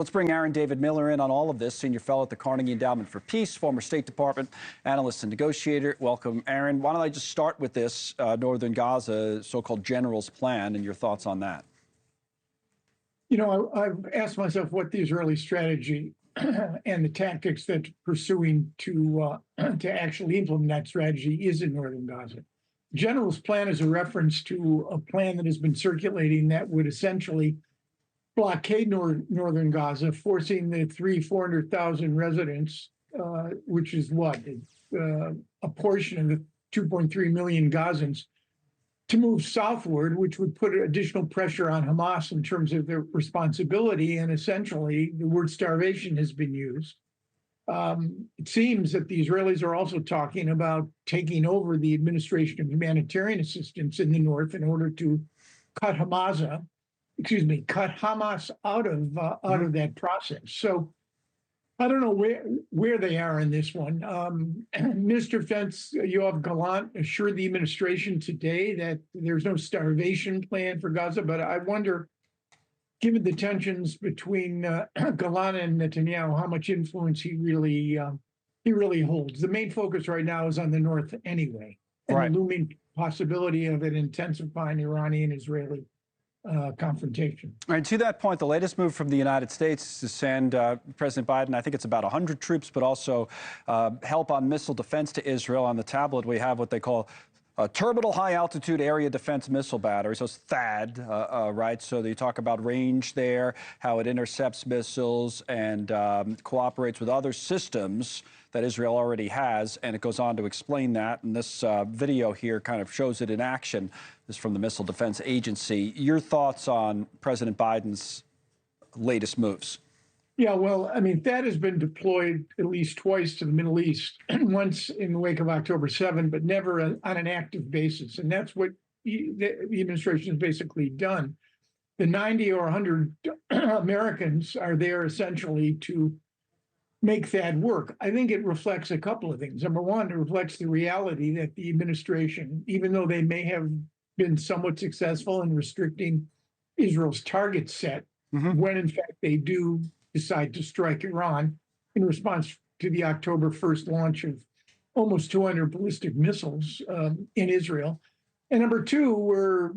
Let's bring Aaron David Miller in on all of this, senior fellow at the Carnegie Endowment for Peace, former State Department analyst and negotiator. Welcome, Aaron. Why don't I just start with this northern Gaza so-called general's plan and your thoughts on that? You know, I've asked myself what the Israeli strategy and the tactics that pursuing to actually implement that strategy is in northern Gaza. General's plan is a reference to a plan that has been circulating that would essentially blockade northern Gaza, forcing the 400,000 residents, which is what, a portion of the 2.3 million Gazans, to move southward, which would put additional pressure on Hamas in terms of their responsibility. And essentially, the word starvation has been used. It seems that the Israelis are also talking about taking over the administration of humanitarian assistance in the north in order to cut Hamas out of that process. So I don't know where they are in this one. Minister of Defense Yoav Gallant assured the administration today that there's no starvation plan for Gaza, but I wonder, given the tensions between Gallant and Netanyahu, how much influence he really holds. The main focus right now is on the north anyway, and right. The looming possibility of an intensifying Iranian-Israeli confrontation. And to that point, the latest move from the United States is to send President Biden, I think it's about 100 troops, but also help on missile defense to Israel. On the tablet, we have what they call terminal high-altitude area defense missile battery, so it's THAAD, right? So you talk about range there, how it intercepts missiles and cooperates with other systems that Israel already has, and it goes on to explain that. And this video here kind of shows it in action. This is from the Missile Defense Agency. Your thoughts on President Biden's latest moves? Yeah, well, I mean, that has been deployed at least twice to the Middle East, once in the wake of October 7, but never on an active basis. And that's what the administration has basically done. The 90 or 100 Americans are there essentially to make that work. I think it reflects a couple of things. Number one, it reflects the reality that the administration, even though they may have been somewhat successful in restricting Israel's target set, when in fact they do decide to strike Iran in response to the October 1st launch of almost 200 ballistic missiles in Israel. And number two, we're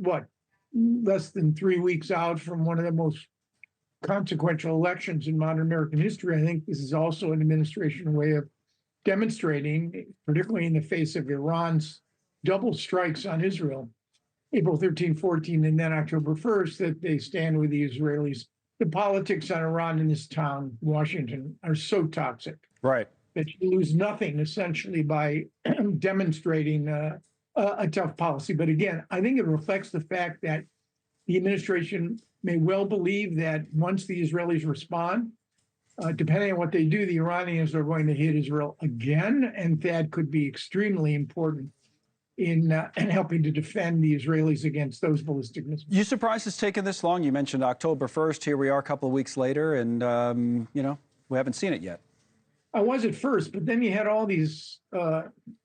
less than 3 weeks out from one of the most consequential elections in modern American history. I think this is also an administration way of demonstrating, particularly in the face of Iran's double strikes on Israel, April 13, 14, and then October 1st, that they stand with the Israelis. The politics on Iran in this town, Washington, are so toxic, right, that you lose nothing essentially by demonstrating a tough policy. But again, I think it reflects the fact that the administration may well believe that once the Israelis respond, depending on what they do, the Iranians are going to hit Israel again, and that could be extremely important in helping to defend the Israelis against those ballistic missiles. You surprised it's taken this long? You mentioned October 1st. Here we are a couple of weeks later, and, you know, we haven't seen it yet. I was at first, but then you had all these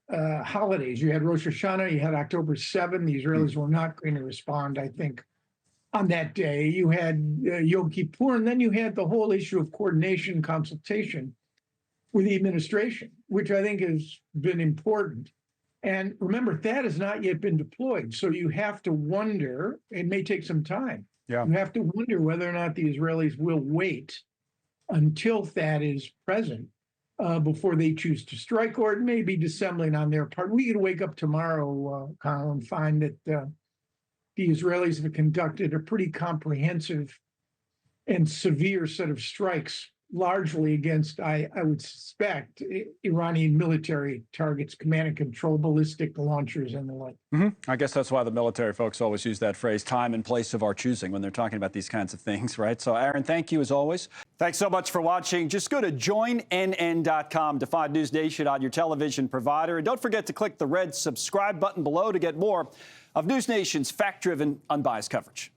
holidays. You had Rosh Hashanah, you had October 7. The Israelis were not going to respond, I think, on that day. You had Yom Kippur, and then you had the whole issue of coordination consultation with the administration, which I think has been important. And remember, that has not yet been deployed. So you have to wonder, it may take some time. Yeah. You have to wonder whether or not the Israelis will wait until that is present before they choose to strike, or it may be dissembling on their part. We could wake up tomorrow, Connell, and find that the Israelis have conducted a pretty comprehensive and severe set of strikes, largely against, I would suspect, Iranian military targets, command and control ballistic launchers and the like. I guess that's why the military folks always use that phrase, time and place of our choosing, when they're talking about these kinds of things, right? So, Aaron, thank you as always. Thanks so much for watching. Just go to joinnn.com to find News Nation on your television provider. And don't forget to click the red subscribe button below to get more of News Nation's fact-driven, unbiased coverage.